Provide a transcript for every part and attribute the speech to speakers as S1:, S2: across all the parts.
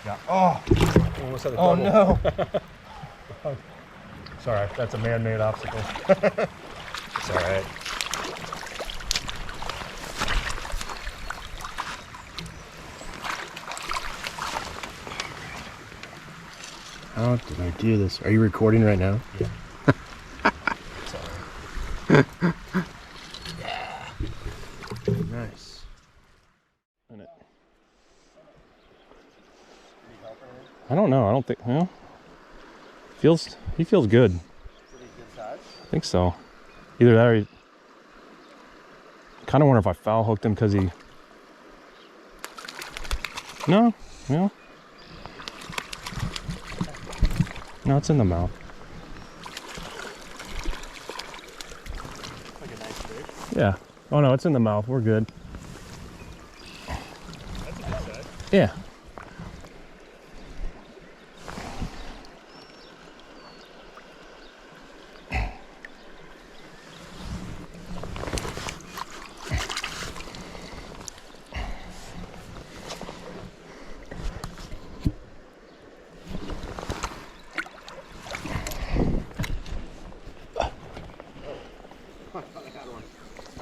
S1: Yeah. Oh.
S2: Almost had a
S1: Oh
S2: double.
S1: no.
S2: Sorry, that's a man-made obstacle. It's all right.
S1: How did I do this? Are you recording right now?
S2: Yeah. It's all right.
S1: Yeah. Nice.
S2: I don't know. I don't think. Well, he feels good.
S1: Is it a good size?
S2: I think so. Either that or he. Kind of wonder if I foul hooked him because he. No. No. No, it's in the mouth.
S1: Like a nice fish.
S2: Yeah. Oh no, it's in the mouth. We're good.
S1: That's a good size.
S2: Yeah.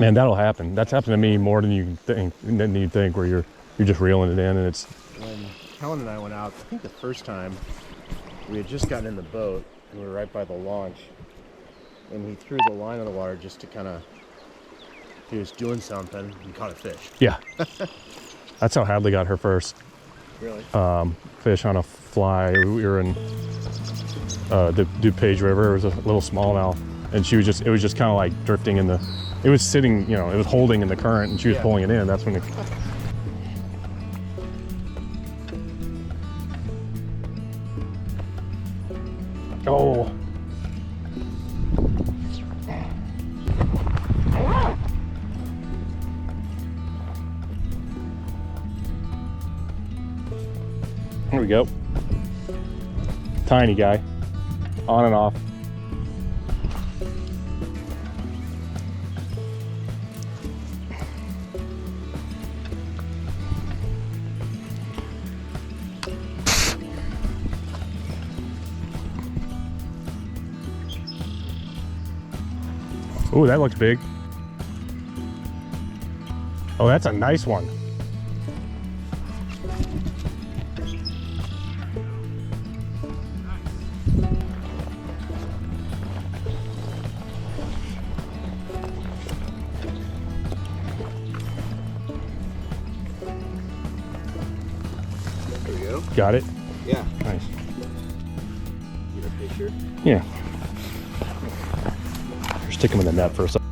S2: Man, that'll happen. That's happened to me more than you think, where you're just reeling it in, and it's.
S1: When Helen and I went out, I think the first time, we had just gotten in the boat and we were right by the launch, and he threw the line in the water just to kind of. He was doing something and caught a fish.
S2: Yeah. That's how Hadley got her first.
S1: Really?
S2: Fish on a fly. We were in the DuPage River. It was a little smallmouth, and it was just kind of like drifting in the. It was sitting, you know, it was holding in the current, and she was pulling it in. That's when it. Oh. Here we go. Tiny guy. On and off. Ooh, that looks big. Oh, that's a nice one.
S1: There we go.
S2: Got it?
S1: Yeah.
S2: Nice.
S1: Get a picture.
S2: Yeah. Stick him in the net for a second.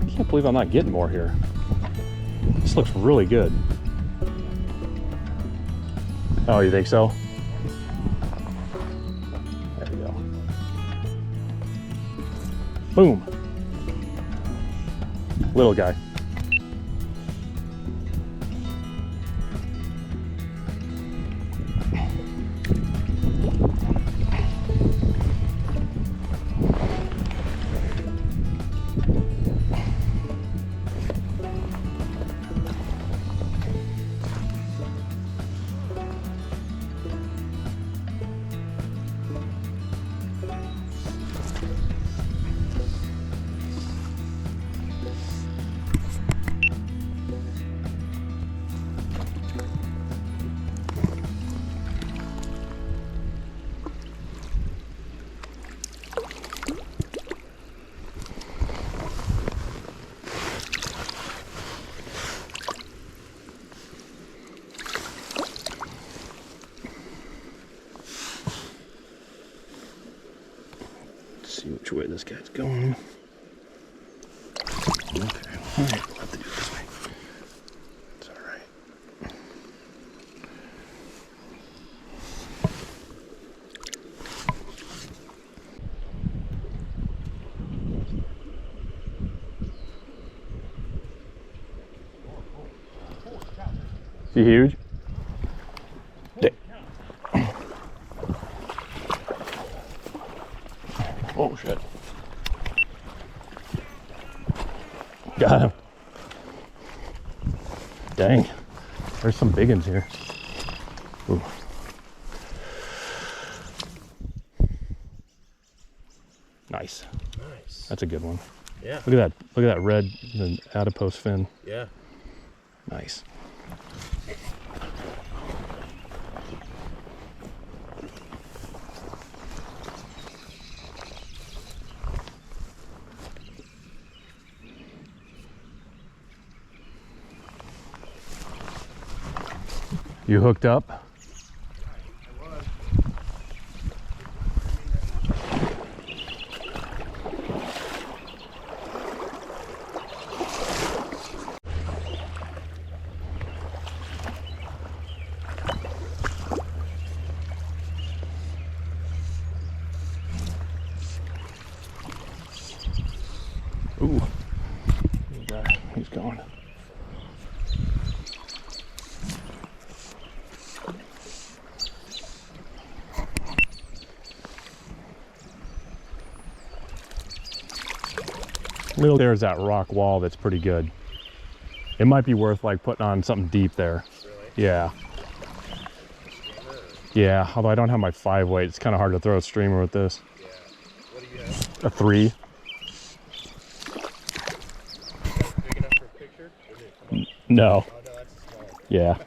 S2: I can't believe I'm not getting more here. This looks really good. Oh, you think so? There we go. Boom. Little guy. See which way this guy's going. Okay, all right, we'll have to do it this way. It's all right. Is he huge? Oh shit. Got him. Dang. There's some big ones here. Ooh. Nice.
S1: Nice.
S2: That's a good one.
S1: Yeah.
S2: Look at that. Look at that red, the adipose fin.
S1: Yeah.
S2: Nice. You hooked up? Ooh, he's gone. There's that rock wall that's pretty good. It might be worth like putting on something deep there.
S1: Really?
S2: Yeah. Yeah, although I don't have my 5-weight, it's kind of hard to throw a streamer with this.
S1: Yeah. What do you have?
S2: A 3.
S1: Is that big enough for a picture? Does it come up?
S2: No.
S1: Oh, no, that's small.
S2: Yeah.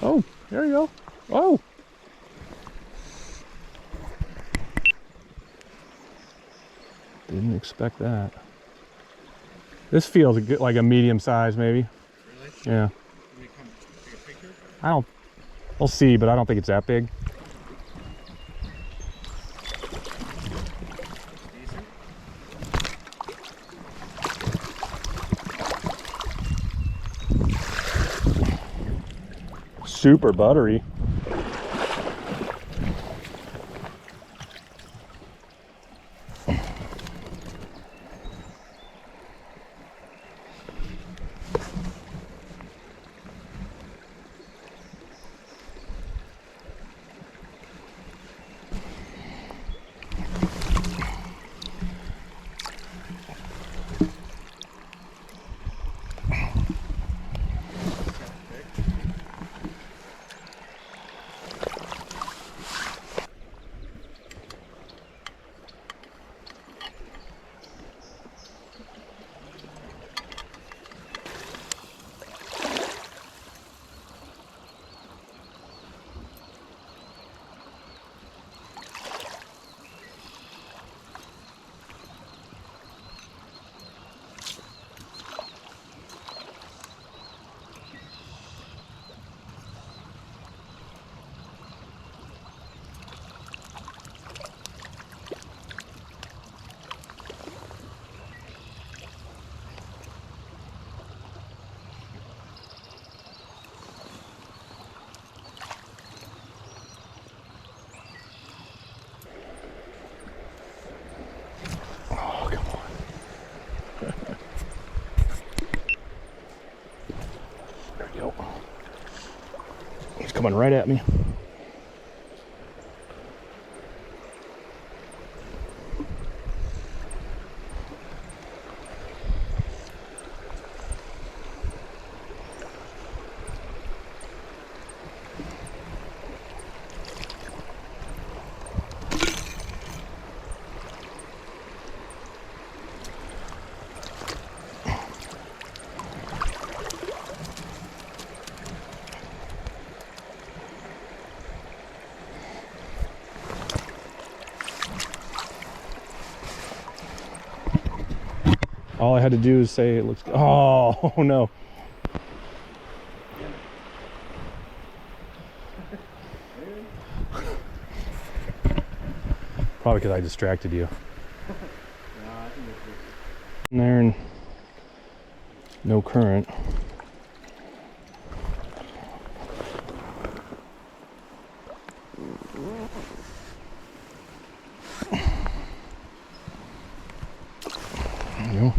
S2: Oh, there you go. Oh. Didn't expect that. This feels a good, like a medium size, maybe.
S1: Really?
S2: Yeah.
S1: Can we come take a picture?
S2: I don't. We'll see, but I don't think it's that big.
S1: Decent?
S2: Super buttery. Coming right at me. All I had to do is say it looks. Oh no. Probably because I distracted you. In there and no current. There you go.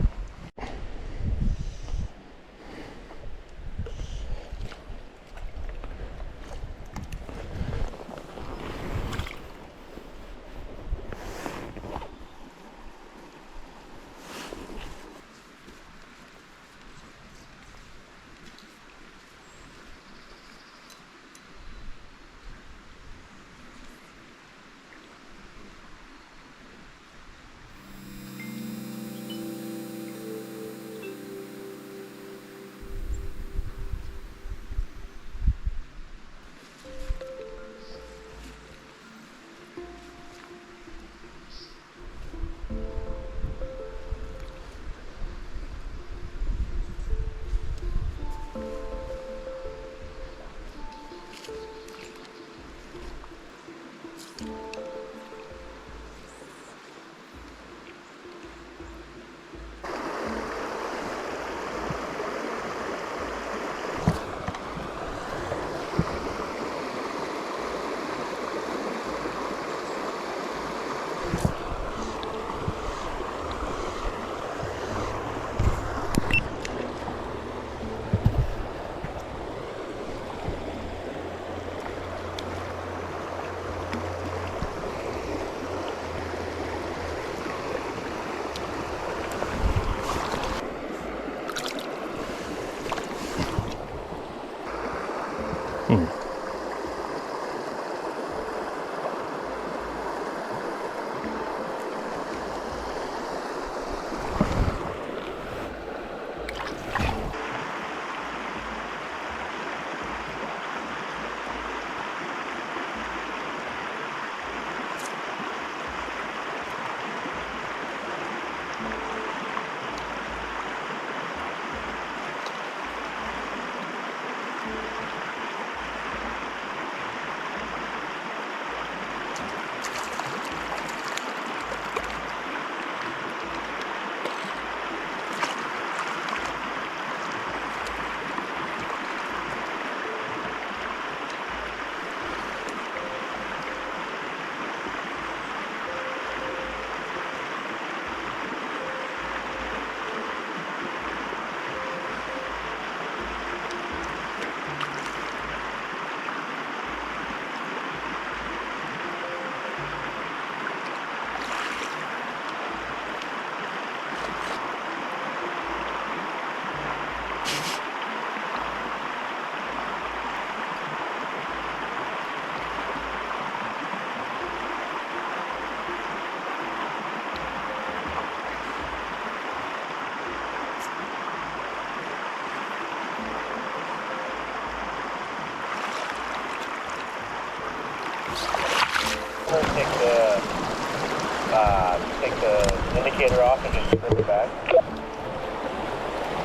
S1: Take the indicator off and just strip it back.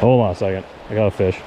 S2: Hold on a second. I got a fish.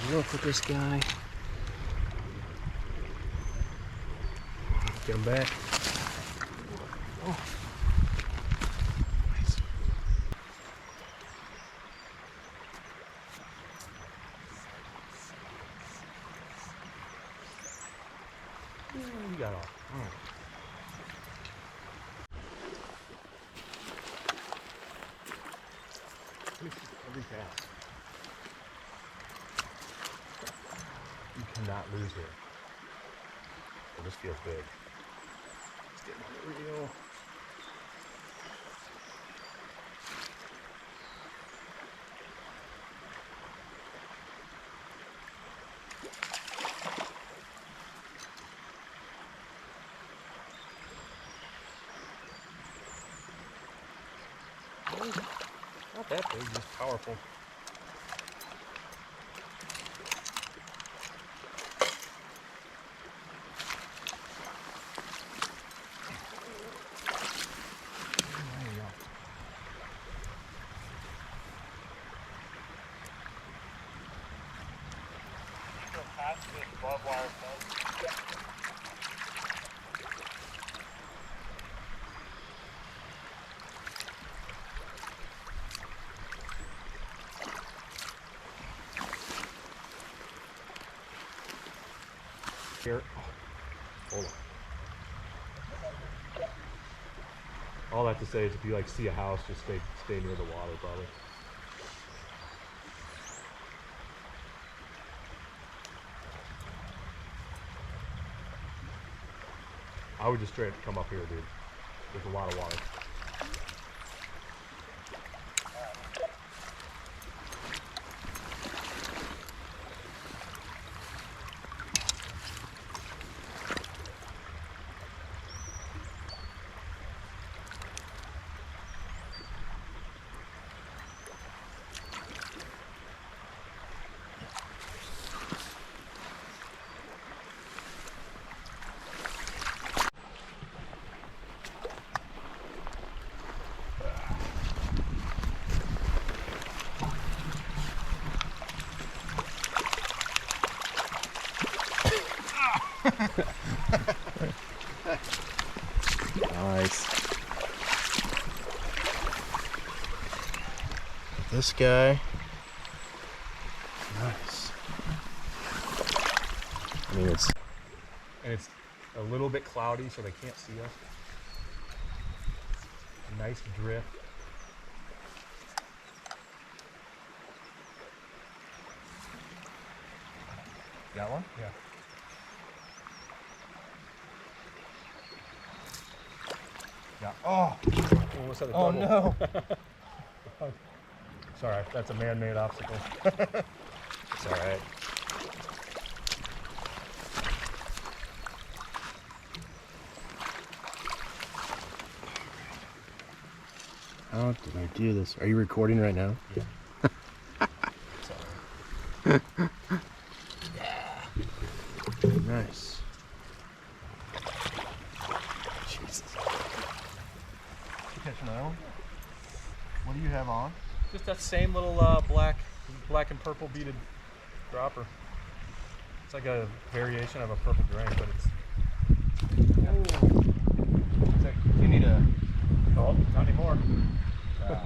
S1: Look at this guy. Get him back. Oh. Nice. You got off. All right. Every pass. You cannot lose here. It just feels big. Let's get him on the reel.
S2: not that big, just powerful. Here. Hold on. All I have to say is if you like see a house, just stay near the water probably. I would just straight come up here, dude. There's a lot of water.
S1: Nice. This guy. Nice. I mean, it's
S2: a little bit cloudy, so they can't see us. A nice drift. Got one? Yeah. Yeah. Oh! Oh no! Sorry, that's a man-made obstacle. It's all right.
S1: How did I do this? Are you recording right now?
S2: Yeah.
S1: Nice. Jesus.
S2: You catch another one?
S1: What do you have on?
S2: Just that same little black and purple beaded dropper. It's like a variation of a purple grain, but it's. Yeah.
S1: Is that, you need a.
S2: Oh, not anymore. Maybe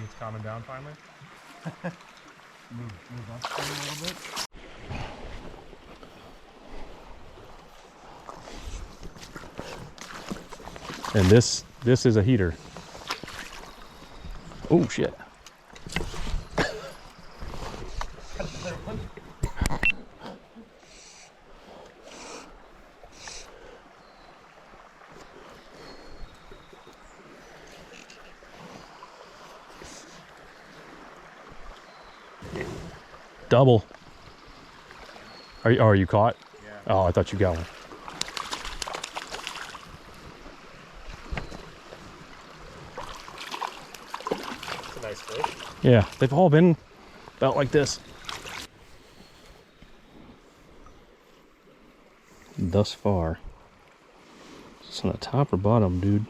S2: it's calming down finally.
S1: Move upstream a little bit.
S2: And this is a heater. Oh shit. Double. Are you caught?
S1: Yeah.
S2: Oh, I thought you got one. That's a nice fish. Yeah, they've all been about like this. Thus far. Is this on the top or bottom, dude?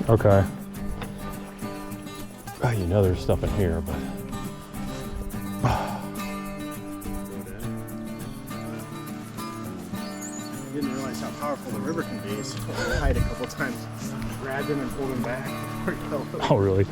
S2: Okay. Oh, you know there's stuff in here, but.
S1: Didn't realize how powerful the river can be. So I tried a couple times, grabbed him and pulled him back.
S2: Oh, really?